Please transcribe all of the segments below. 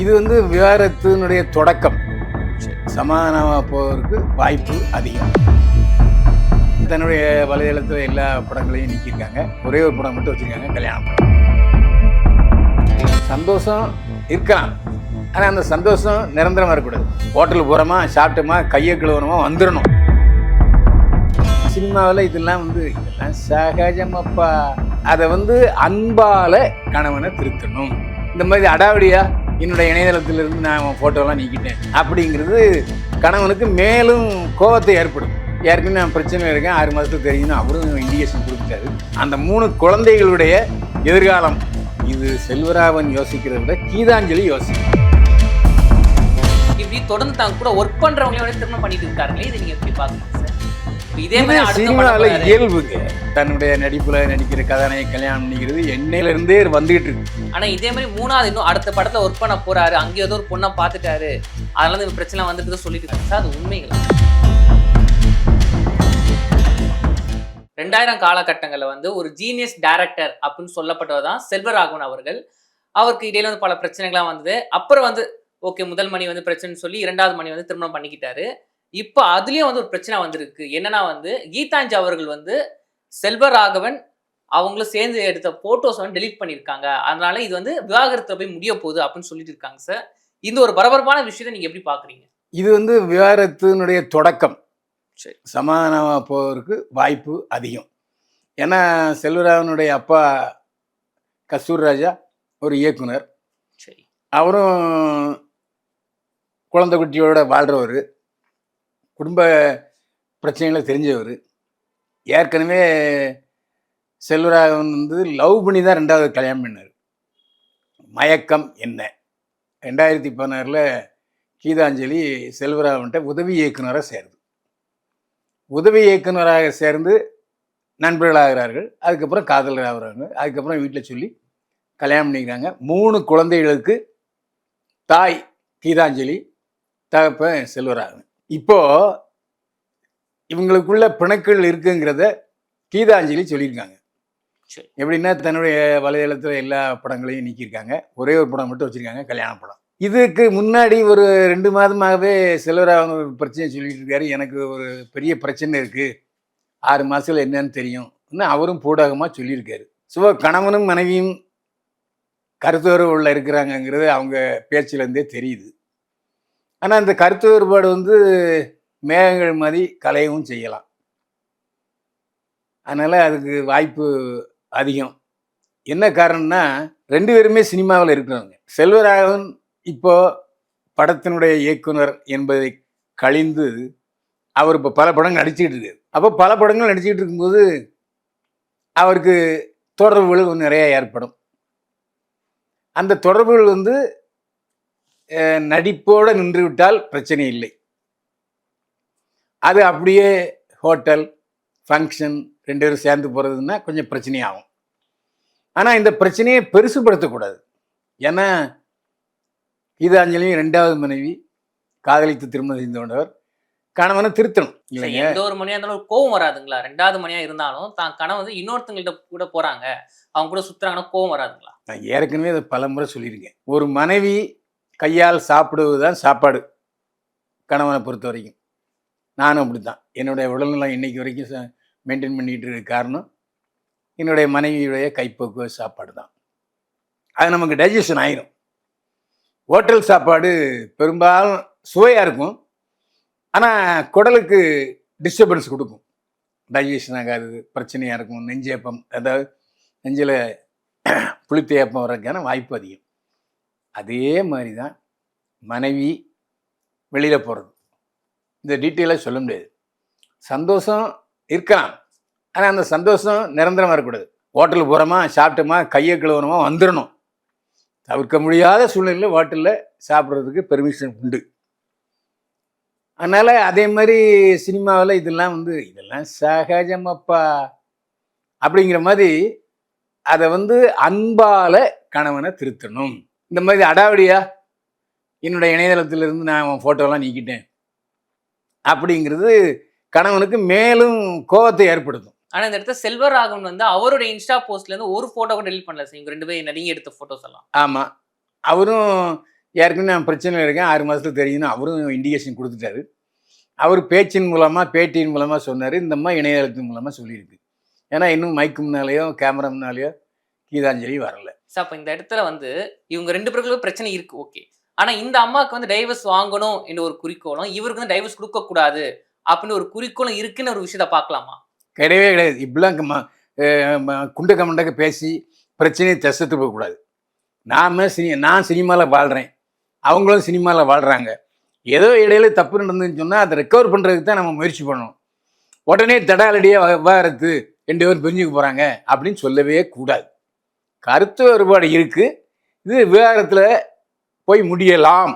இது வந்து விவாகரத்தினுடைய தொடக்கம். சமாதானமாக போவதற்கு வாய்ப்பு அதிகம். தன்னுடைய வலைதளத்தில் எல்லா படங்களையும் நீக்கியிருக்காங்க. ஒரே ஒரு படம் மட்டும் வச்சுருக்காங்க, கல்யாண படம். சந்தோஷம் இருக்கலாம், ஆனால் அந்த சந்தோஷம் நிரந்தரமாக இருக்கக்கூடாது. ஹோட்டலுக்கு போகிறோமா, சாப்பிட்டோமா, கையை கழுவுறோமா, வந்துடணும். சினிமாவில் இதெல்லாம் சகஜமப்பா. அதை அன்பால கணவனை திருத்தணும். இந்த மாதிரி அடாவடியா என்னுடைய இணையதளத்திலிருந்து நான் ஃபோட்டோலாம் நீக்கிட்டேன் அப்படிங்கிறது கணவனுக்கு மேலும் கோபத்தை ஏற்படும். ஏற்கனவே நான் பிரச்சனை இருக்கேன், 6 மாதத்துக்கு தெரியும்னு அவரும் இண்டிகேஷன் கொடுத்துட்டாரு. அந்த 3 குழந்தைகளுடைய எதிர்காலம் இது செல்வராகவன் யோசிக்கிறத விட கீதாஞ்சலி யோசிக்கும். இப்படி தொடர்ந்து தாங்க கூட ஒர்க் பண்றவங்களோட திருமணம் பண்ணிட்டு இருக்காருங்களே, இதை நீங்க எப்படி பாக்கணும் சார்? இதே மாதிரி சினிமாவில் இயல்புங்க. தன்னுடைய நடிப்புல நடிக்கிற கதாநாயகி கல்யாணம் பண்ணிக்கிறது எண்ணெயில இருந்தே வந்துகிட்டு இருக்கு. ஆனா இதே மாதிரி 3வது இன்னும் அடுத்த படத்துல ஒர்க் பண்ண போறாரு, அங்கே ஏதோ ஒரு பொண்ணை பார்த்துட்டாரு, அதனால இந்த பிரச்சனை வந்துட்டு சொல்லிட்டு இருக்காங்க சார். அது உண்மைகளா? 2000 காலகட்டங்களில் ஒரு ஜீனியஸ் டைரக்டர் அப்படின்னு சொல்லப்பட்டவர் தான் செல்வராகவன் அவர்கள். அவருக்கு இடையில பல பிரச்சனைகள்லாம் வந்தது. அப்புறம் ஓகே, முதல் மணி பிரச்சனைன்னு சொல்லி 2வது மணி திருமணம் பண்ணிக்கிட்டாரு. இப்போ அதுலயும் ஒரு பிரச்சனை வந்திருக்கு. என்னன்னா கீதாஞ்சலி அவர்கள் செல்வராகவன் அவங்களும் சேர்ந்து எடுத்த போட்டோஸ் டெலீட் பண்ணியிருக்காங்க. அதனால இது விவாகரத்துல போய் முடிய போகுது அப்படின்னு சொல்லிட்டு இருக்காங்க சார். இந்த ஒரு பரபரப்பான விஷயத்தை நீங்க எப்படி பாக்குறீங்க? இது விவாகரத்தினுடைய தொடக்கம். சமாதானமாக போவதற்கு வாய்ப்பு அதிகம். ஏன்னா செல்வராகவனுடைய அப்பா கஸ்தூரி ராஜா ஒரு இயக்குனர். சரி, அவரும் குழந்தை குட்டியோட வாழ்கிறவர், குடும்ப பிரச்சனைகளை தெரிஞ்சவர். ஏற்கனவே செல்வராகவன் லவ் பண்ணி தான் 2வது கல்யாணம் பண்ணார். மயக்கம் என்ன 2016 கீதாஞ்சலி செல்வராகவன்கிட்ட உதவி இயக்குனராக சேருது. உதவி இயக்குனராக சேர்ந்து நண்பர்களாகிறார்கள். அதுக்கப்புறம் காதலர் ஆகிறாங்க. அதுக்கப்புறம் வீட்டில் சொல்லி கல்யாணம் பண்ணிக்கிறாங்க. 3 குழந்தைகளுக்கு தாய் கீதாஞ்சலி, தகப்பன் செல்வராகவன். இப்போ இவங்களுக்குள்ள பிணக்குகள் இருக்குங்கிறத கீதாஞ்சலி சொல்லியிருக்காங்க. எப்படின்னா தன்னுடைய வலைதளத்தில் எல்லா படங்களையும் நீக்கியிருக்காங்க. ஒரே ஒரு படம் மட்டும் வச்சுருக்காங்க, கல்யாண படம். இதுக்கு முன்னாடி ஒரு 2 மாதமாகவே செல்வராகவன் ஒரு பிரச்சனை சொல்லிட்டு இருக்காரு. எனக்கு ஒரு பெரிய பிரச்சனை இருக்குது, 6 மாதத்தில் என்னன்னு தெரியும் அவரும் பூடகமாக சொல்லியிருக்காரு. ஸோ கணவனும் மனைவியும் கருத்து வேறுபாடுல இருக்கிறாங்கங்கிறது அவங்க பேச்சிலேருந்தே தெரியுது. ஆனால் அந்த கருத்து வேறுபாடு மேகங்கள் மாதிரி கலையவும் செய்யலாம். அதனால் அதுக்கு வாய்ப்பு அதிகம். என்ன காரணம்னா 2 பேருமே சினிமாவில் இருக்கிறவங்க. செல்வராகவன் இப்போ படத்தினுடைய இயக்குனர் என்பதை கழிந்து அவர் இப்போ பல படங்கள் நடிச்சுக்கிட்டு இருக்காரு. அப்போ பல படங்கள் நடிச்சுக்கிட்டு இருக்கும்போது அவருக்கு தொடர்புகள் நிறைய ஏற்படும். அந்த தொடர்புகள் நடிப்போடு நின்று விட்டால் பிரச்சனை இல்லை. அது அப்படியே ஹோட்டல் ஃபங்க்ஷன் 2 பேரும் சேர்ந்து போகிறதுன்னா கொஞ்சம் பிரச்சனையாகும். ஆனால் இந்த பிரச்சனையை பெருசுபடுத்தக்கூடாது. ஏன்னா கீதாஞ்சலியும் 2வது மனைவி காதலித்து திருமணம் செய்து கொண்டவர். கணவனை திருத்தணும் இல்லைங்க. எந்த ஒரு மணியா இருந்தாலும் கோவம் வராதுங்களா? 2வது மணியா இருந்தாலும் தான் கணவன் இன்னொருத்தவங்கள்ட்ட கூட போறாங்க, அவங்க கூட சுத்துறாங்கன்னா கோவம் வராதுங்களா? நான் ஏற்கனவே அதை பல முறை சொல்லியிருக்கேன். ஒரு மனைவி கையால் சாப்பிடுவது தான் சாப்பாடு கணவனை பொறுத்த வரைக்கும். நானும் அப்படி தான். என்னுடைய உடல்நலம் இன்னைக்கு வரைக்கும் மெயின்டைன் பண்ணிக்கிட்டு இருக்க காரணம் என்னுடைய மனைவியுடைய கைப்பக்குவ சாப்பாடு தான். அது நமக்கு டைஜஷன் ஆயிரும். ஹோட்டல் சாப்பாடு பெரும்பாலும் சுவையாக இருக்கும், ஆனால் குடலுக்கு டிஸ்டர்பன்ஸ் கொடுக்கும், டைஜஷன் ஆகாது, பிரச்சனையாக இருக்கும். நெஞ்சேப்பம், அதாவது நெஞ்சில் புளித்த ஏப்பம் வர்றதுக்கான வாய்ப்பு அதிகம். அதே மாதிரி தான் மனைவி வெளியில் போகிறது. இந்த டீட்டெயிலாக சொல்ல முடியாது. சந்தோஷம் இருக்கலாம், ஆனால் அந்த சந்தோஷம் நிரந்தரமாக இருக்கக்கூடாது. ஹோட்டலுக்கு போகிறோமா, சாப்பிட்டோமா, கையை கழுவுறோமா, வந்துடணும். தவிர்க்க முடியாத சூழ்நிலையில் ஹோட்டலில் சாப்பிட்றதுக்கு பெர்மிஷன் உண்டு. அதனால் அதே மாதிரி சினிமாவில் இதெல்லாம் சகஜமப்பா அப்படிங்கிற மாதிரி அதை அன்பால கணவனை திருத்தணும். இந்த மாதிரி அடாவடியா என்னுடைய இணையதளத்திலிருந்து நான் ஃபோட்டோலாம் நீக்கிட்டேன் அப்படிங்கிறது கணவனுக்கு மேலும் கோபத்தை ஏற்படுத்தும். ஆனா இந்த இடத்துல செல்வராகவன் அவருடைய இன்ஸ்டா போஸ்ட்ல இருந்து ஒரு போட்டோ கூட டெலிட் பண்ணல சார். இவங்க 2 பேரும் நடிகை எடுத்த போட்டோஸ் எல்லாம். ஆமா, அவரும் ஏற்கனவே நான் பிரச்சனையில் இருக்கேன் 6 மாதத்துல தெரியும்னு அவரும் இண்டிகேஷன் கொடுத்துட்டாரு. அவர் பேச்சின் மூலமாக பேட்டியின் மூலமாக சொன்னார். இந்த அம்மா இணையதளத்தின் மூலமாக சொல்லியிருக்கு. ஏன்னா இன்னும் மைக்கு முன்னாலேயோ கேமரா முன்னாலேயோ கீதாஞ்சலி வரல. சார் அப்ப இந்த இடத்துல வந்து இவங்க 2 பேருக்குள்ள பிரச்சனை இருக்கு, ஓகே. ஆனா இந்த அம்மாவுக்கு வந்து டைவர்ஸ் வாங்கணும் என்ற ஒரு குறிக்கோளும், இவருக்கு வந்து டைவர்ஸ் கொடுக்க கூடாது அப்படின்னு ஒரு குறிக்கோளும் இருக்குன்னு ஒரு விஷயத்த பார்க்கலாமா? கிடையவே கிடையாது. இப்படிலாம் குண்டு கமண்டக்க பேசி பிரச்சனையை திசைத்து போகக்கூடாது. நான் சினிமாவில் வாழ்கிறேன், அவங்களும் சினிமாவில் வாழ்கிறாங்க. ஏதோ இடையில தப்பு நடந்துன்னு சொன்னால் அதை ரெக்கவர் பண்ணுறதுக்கு தான் நம்ம முயற்சி பண்ணணும். உடனே தடாலடியாக விவாகரத்து 2 பேரும் பிரிஞ்சுக்க போகிறாங்க அப்படின்னு சொல்லவே கூடாது. கருத்து வேறுபாடு இருக்குது. இது விவாகரத்தில் போய் முடியலாம்,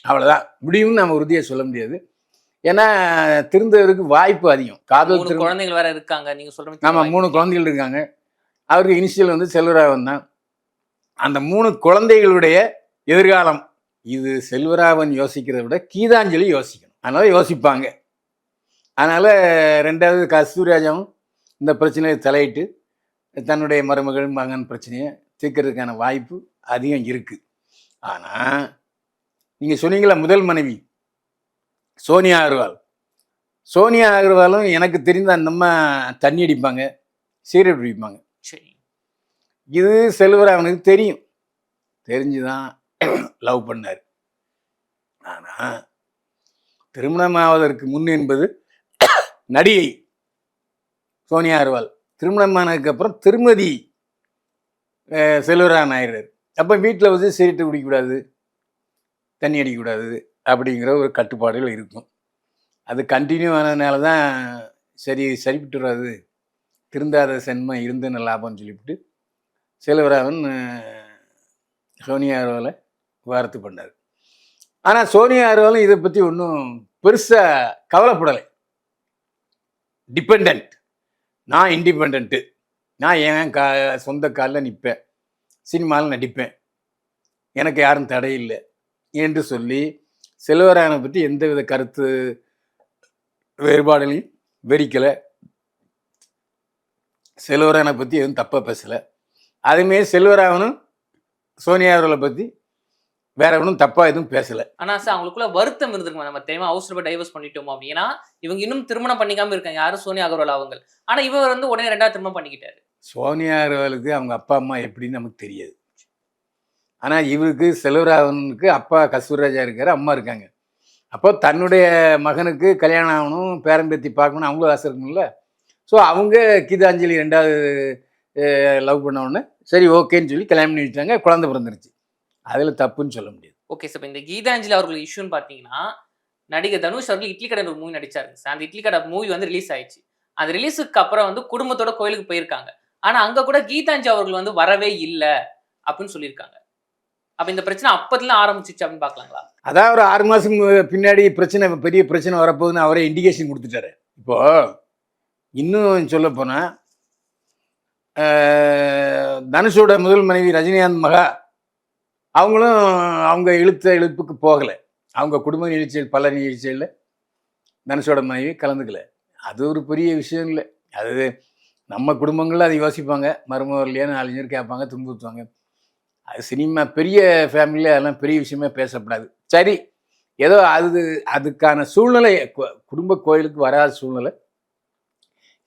அவ்வளோதான். முடியும்னு நம்ம உறுதியாக சொல்ல முடியாது. ஏன்னா திருந்தவருக்கு வாய்ப்பு அதிகம். காதல் 3 குழந்தைகள் வேற இருக்காங்க நீங்க சொல்ற. ஆமாம், 3 குழந்தைகள் இருக்காங்க. அவருக்கு இனிஷியல் வந்து செல்வராகவன் தான். அந்த 3 குழந்தைகளுடைய எதிர்காலம் இது செல்வராகவன் யோசிக்கிறத விட கீதாஞ்சலி யோசிக்கணும். அதனால் யோசிப்பாங்க. அதனால் 2வது கஸ்தூரிராஜாவும் இந்த பிரச்சனையை தலையிட்டு தன்னுடைய மருமகள் மகன் பிரச்சனையை தீர்க்கறதுக்கான வாய்ப்பு அதிகம் இருக்குது. ஆனால் நீங்கள் சொன்னீங்களா முதல் மனைவி சோனியா அகர்வால். சோனியா அகர்வாலும் எனக்கு தெரிந்த அந்த அம்மா தண்ணி அடிப்பாங்க, சிகரெட் பிடிப்பாங்க. சரி. இது செல்வராகவனுக்கு தெரியும். தெரிஞ்சுதான் லவ் பண்ணார். ஆனால் திருமணமாவதற்கு முன் என்பது நடிகை சோனியா அகர்வால். திருமணமானதுக்கு அப்புறம் திருமதி செல்வராகவன் ஆயிடுறார். அப்போ வீட்டில் வந்து சிகரெட்டு குடிக்கக்கூடாது, தண்ணி அடிக்கக்கூடாது அப்படிங்கிற ஒரு கட்டுப்பாடுகள் இருக்கும். அது கண்டினியூ ஆனதுனால தான் சரிப்பட்டு வராது, திருந்தாத சென்மம் இருந்துன்னு லாபம்னு சொல்லிவிட்டு செல்வராகவன் சோனியா அகர்வாலை விவாகரத்து பண்ணார். ஆனால் சோனியா அகர்வாலும் இதை பற்றி ஒன்றும் பெருசாக கவலைப்படலை. டிபெண்ட், நான் இண்டிபெண்ட்டு, நான் என் சொந்த காலில் நிற்பேன், சினிமாவில் நடிப்பேன், எனக்கு யாரும் தடை இல்லை என்று சொல்லி செல்வராகவனை பற்றி எந்தவித கருத்து வேறுபாடுகளையும் வெறிக்கலை. செல்வராகவனை பற்றி எதுவும் தப்பாக பேசலை. அதேமாரி செல்வராகவனும் சோனியா அகர்வாலை பற்றி வேற ஒன்றும் தப்பாக எதுவும் பேசலை. ஆனால் சார் அவங்களுக்குள்ள வருத்தம் இருந்திருக்குமா, நம்ம தெரியுமா அவசரப்பட்டு டைவர்ஸ் பண்ணிட்டோம் அப்படின்னா இவங்க இன்னும் திருமணம் பண்ணிக்காம இருக்காங்க, யாரும் சோனியா அகர்வால் அவங்க. ஆனால் இவர் வந்து உடனே 2வது திருமணம் பண்ணிக்கிட்டாரு. சோனியா அகர்வாலுக்கு அவங்க அப்பா அம்மா எப்படின்னு நமக்கு தெரியாது. ஆனால் இவருக்கு செல்வராகவனுக்கு அப்பா கஸ்தூரிராஜா இருக்காரு, அம்மா இருக்காங்க. அப்போ தன்னுடைய மகனுக்கு கல்யாணம் ஆகணும், பேரம்பேத்தி பார்க்கணும், அவங்களும் ஆசை இருக்கும்ல. ஸோ அவங்க கீதாஞ்சலி 2வது லவ் பண்ண உடனே சரி ஓகேன்னு சொல்லி கல்யாணம் பண்ணி வச்சாங்க. குழந்தை பிறந்துருச்சு. அதில் தப்புன்னு சொல்ல முடியாது. Okay sir. இப்போ இந்த கீதாஞ்சலி அவர்கள் இஷ்யூன்னு பார்த்தீங்கன்னா, நடிகர் தனுஷ் அவர்கள் இட்லி கடை ஒரு மூவி நடிச்சாருங்க சார். அந்த இட்லி கடை மூவி வந்து ரிலீஸ் ஆயிடுச்சு. அந்த ரிலீஸுக்கு அப்புறம் வந்து குடும்பத்தோட கோயிலுக்கு போயிருக்காங்க. ஆனா அங்க கூட கீதாஞ்சலி அவர்கள் வந்து வரவே இல்லை அப்படின்னு சொல்லியிருக்காங்க. அப்ப இந்த பிரச்சனை அப்பத்துல ஆரம்பிச்சிச்சு அப்படின்னு பார்க்கலாங்களா? அதான் ஒரு 6 மாதம் பின்னாடி பெரிய பிரச்சனை வரப்போகுதுன்னு அவரே இண்டிகேஷன் கொடுத்துட்டாரு. இப்போ இன்னும் சொல்ல போனால் தனுஷோட முதல் மனைவி ரஜினிகாந்த் மகா அவங்களும் அவங்க இழுப்புக்கு போகலை. அவங்க குடும்ப நிகழ்ச்சிகள் பல நிகழ்ச்சிகளில் தனுஷோட மனைவி கலந்துக்கல. அது ஒரு பெரிய விஷயம் இல்லை. அது நம்ம குடும்பங்களில் அதை யோசிப்பாங்க, மருமகள் இல்லையா 4 பேர் கேட்பாங்க, துன்புறுத்துவாங்க. அது சினிமா பெரிய ஃபேமிலியில் அதெல்லாம் பெரிய விஷயமே பேசப்படாது. சரி, ஏதோ அதுக்கான சூழ்நிலை குடும்ப கோயிலுக்கு வராத சூழ்நிலை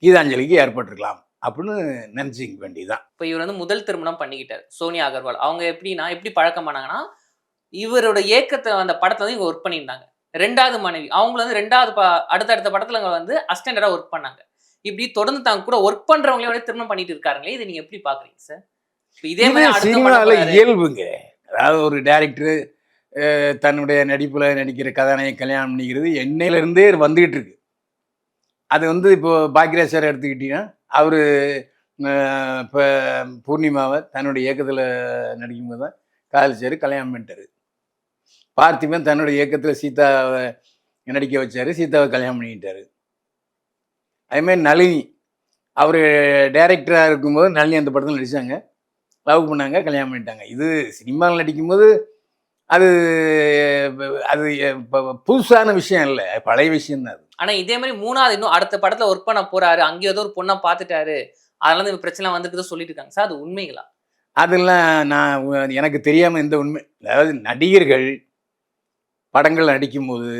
கீதாஞ்சலிக்கு ஏற்பட்டிருக்கலாம் அப்படின்னு நினச்சிக்க வேண்டியதுதான். இப்போ இவர் வந்து முதல் திருமணம் பண்ணிக்கிட்டார் சோனியா அகர்வால். அவங்க எப்படி பழக்கமானாங்கன்னா, இவரோட ஏக்கத்தை அந்த படத்துல வந்து இவங்க ஒர்க் பண்ணியிருந்தாங்க. 2வது மனைவி அவங்கள வந்து 2வது அடுத்தடுத்த படத்துல வந்து அசிஸ்டண்டா ஒர்க் பண்ணாங்க. இப்படி தொடர்ந்து தாங்க கூட ஒர்க் பண்றவங்களோட திருமணம் பண்ணிட்டு இருக்காருங்களே, இதை நீங்க எப்படி பாக்குறீங்க சார்? இதே மாதிரி சினிமாவில் இயல்புங்க. அதாவது ஒரு டைரக்டரு தன்னுடைய நடிப்புல நடிக்கிற கதாநாயகி கல்யாணம் பண்ணிக்கிறது என்னையிலிருந்தே வந்துகிட்டு இருக்கு. அது வந்து இப்போ பாக்யராஜ் சார் எடுத்துக்கிட்டீங்கன்னா அவர் இப்போ பூர்ணிமாவை தன்னுடைய இயக்கத்தில் நடிக்கும்போது தான் காதலிச்சார், கல்யாணம் பண்ணிட்டாரு. பார்த்திபன் தன்னுடைய இயக்கத்தில் சீதாவை நடிக்க வச்சார், சீதாவை கல்யாணம் பண்ணிக்கிட்டாரு. அதேமாதிரி நளினி அவர் டைரக்டராக இருக்கும்போது நளினி அந்த படத்தில் நடித்தாங்க, லவ் பண்ணாங்க, கல்யாணம் பண்ணிட்டாங்க. இது சினிமாவில் நடிக்கும்போது அது புதுசான விஷயம் இல்லை, பழைய விஷயம் தான் அது. ஆனா இதே மாதிரி 3வது இன்னும் அடுத்த படத்துல ஒர்க் பண்ண போறாரு, அங்கே ஏதோ ஒரு பொண்ணை பார்த்துட்டாரு, அதனால இந்த பிரச்சனை வந்துட்டு சொல்லிட்டு இருக்காங்க சார். அது உண்மைகளா? அதெல்லாம் எனக்கு தெரியாமல் இந்த உண்மை, அதாவது நடிகர்கள் படங்கள் நடிக்கும்போது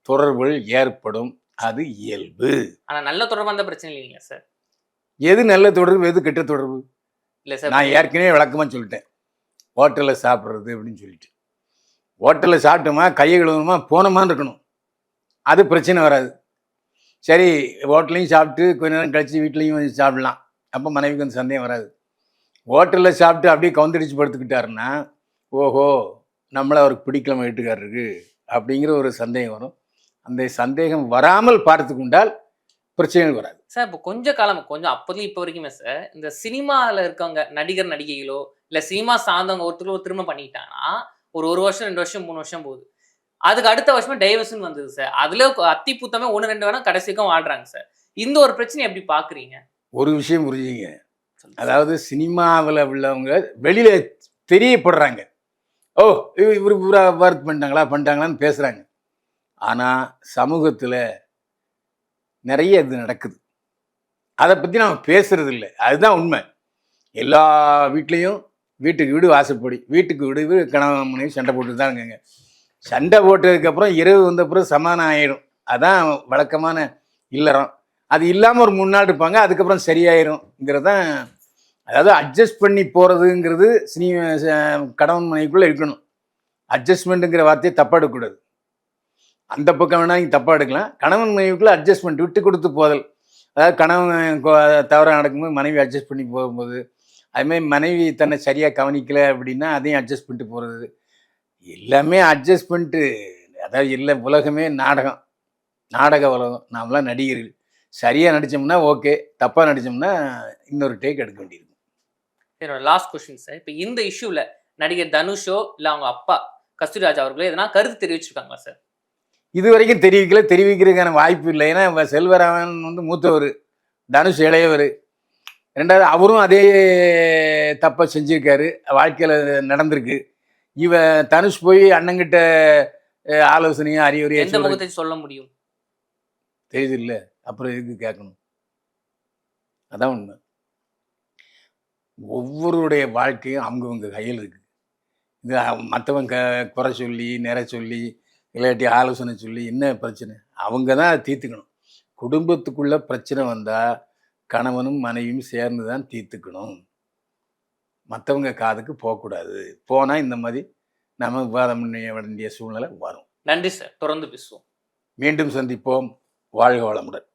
தொடர்புகள் ஏற்படும், அது இயல்பு. ஆனா நல்ல தொடர்பா இருந்தா பிரச்சனை இல்லைங்களா சார்? எது நல்ல தொடர்பு, எது கெட்ட தொடர்பு? இல்ல சார். நான் ஏற்கனவே விளக்கமாக சொல்லிட்டேன். ஹோட்டலில் சாப்பிட்றது அப்படின்னு சொல்லிட்டு, ஹோட்டலில் சாப்பிட்டோமா கையை கழுவணுமா போனோமான்னு இருக்கணும், அது பிரச்சனை வராது. சரி, ஹோட்டலையும் சாப்பிட்டு கொஞ்ச நேரம் கழித்து வீட்லேயும் வந்து சாப்பிடலாம், அப்போ மனைவிக்கு வந்து சந்தேகம் வராது. ஹோட்டலில் சாப்பிட்டு அப்படியே கவுந்தடிச்சு படுத்துக்கிட்டாருன்னா, ஓஹோ நம்மளை அவருக்கு பிடிக்கல வீட்டுக்காரருக்கு அப்படிங்கிற ஒரு சந்தேகம் வரும். அந்த சந்தேகம் வராமல் பார்த்து கொண்டால் பிரச்சனைகள் வராது. சார் இப்போ கொஞ்சம் அப்போதையும் இப்போ வரைக்குமே சார், இந்த சினிமாவில் இருக்கவங்க நடிகர் நடிகைகளோ இல்லை சினிமா சார்ந்தவங்க ஒருத்தர் திருமணம் பண்ணிக்கிட்டாங்கன்னா ஒரு வருஷம் 2 வருஷம் 3 வருஷம் போகுது. அதுக்கு அடுத்த வருஷமே டைவர்ஷன் வந்தது சார். அதுல அத்தி பூத்தமே 1 2 வேணா கடைசிக்கும் வாழ்றாங்க சார். இந்த ஒரு பிரச்சனை எப்படி பாக்குறீங்க? ஒரு விஷயம் புரிஞ்சுங்க, அதாவது சினிமாவில் உள்ளவங்க வெளியில தெரியப்படுறாங்க, ஓ இவர் ஒர்க் பண்ணிட்டாங்களான்னு பேசுறாங்க. ஆனால் சமூகத்தில் நிறைய இது நடக்குது, அதை பற்றி நம்ம பேசுறது இல்லை. அதுதான் உண்மை. எல்லா வீட்லேயும் வீட்டுக்கு வீடு வாசப்படி, வீட்டுக்கு வீடு கணவன் மனைவி சண்டை போட்டு தான் இருக்காங்க. சண்டை போட்டதுக்கப்புறம் இரவு வந்த பிறகு சமாதானம் ஆயிடும், அதான் வழக்கமான இல்லறம். அது இல்லாமல் ஒரு 3 நாள் இருப்பாங்க, அதுக்கப்புறம் சரியாயிரும்ங்கிறது தான். அதாவது அட்ஜஸ்ட் பண்ணி போகிறதுங்கிறது கணவன் மனைவிக்குள்ளே இருக்கணும். அட்ஜஸ்ட்மெண்ட்டுங்கிற வார்த்தையை தப்பாக எடுக்கக்கூடாது. அந்த பக்கம் வேணால் நீங்கள் தப்பாக எடுக்கலாம். கணவன் மனைவிக்குள்ளே அட்ஜஸ்ட்மெண்ட், விட்டு கொடுத்து போதல். அதாவது கணவன் தவறாக நடக்கும்போது மனைவி அட்ஜஸ்ட் பண்ணி போகும்போது, அதுமாதிரி மனைவி தன்னை சரியாக கவனிக்கலை அப்படின்னா அதையும் அட்ஜஸ்ட் பண்ணிட்டு போகிறது, எல்லாமே அட்ஜஸ்ட் பண்ணிட்டு. அதாவது இல்லை, உலகமே நாடகம், நாடக உலகம். நாமெல்லாம் நடிகர்கள். சரியாக நடித்தோம்னா ஓகே, தப்பாக நடித்தோம்னா இன்னொரு டேக் எடுக்க வேண்டியது. என்னோட லாஸ்ட் கொஸ்டின் சார், இப்போ இந்த இஷ்யூவில் நடிகர் தனுஷோ இல்லை அவங்க அப்பா கஸ்தூரிராஜ் அவர்களோ எதனா கருத்து தெரிவிச்சிருக்காங்களா சார்? இது வரைக்கும் தெரிவிக்கிறதுக்கான வாய்ப்பு இல்லை. ஏன்னா செல்வராமன் வந்து மூத்தவர், தனுஷ் இளையவர். ரெண்டாவது அவரும் அதே தப்பை செஞ்சுருக்காரு, வாழ்க்கையில் நடந்திருக்கு. தனுஷ் போய் அண்ணங்கிட்ட ஆலோசனையும் அறிவுரையும் எந்த முகத்தை சொல்ல முடியும் தெரியுது இல்லை, அப்புறம் எதுக்கு கேட்கணும்? அதான் உண்மை. ஒவ்வொருடைய வாழ்க்கையும் அவங்கவுங்க கையில் இருக்குது. இது மற்றவங்க குறை சொல்லி நிறை சொல்லி இல்லாட்டி ஆலோசனை சொல்லி என்ன பிரச்சனை, அவங்க தான் அதை தீர்த்துக்கணும். குடும்பத்துக்குள்ளே பிரச்சனை வந்தால் கணவனும் மனைவியும் சேர்ந்து தான் தீர்த்துக்கணும், மற்றவங்க காதுக்கு போகக்கூடாது. போனால் இந்த மாதிரி நம்ம விவாதம் பண்ண வேண்டிய சூழ்நிலை வரும். நன்றி சார், தொடர்ந்து பேசுவோம். மீண்டும் சந்திப்போம். வாழ்க வளமுடன்.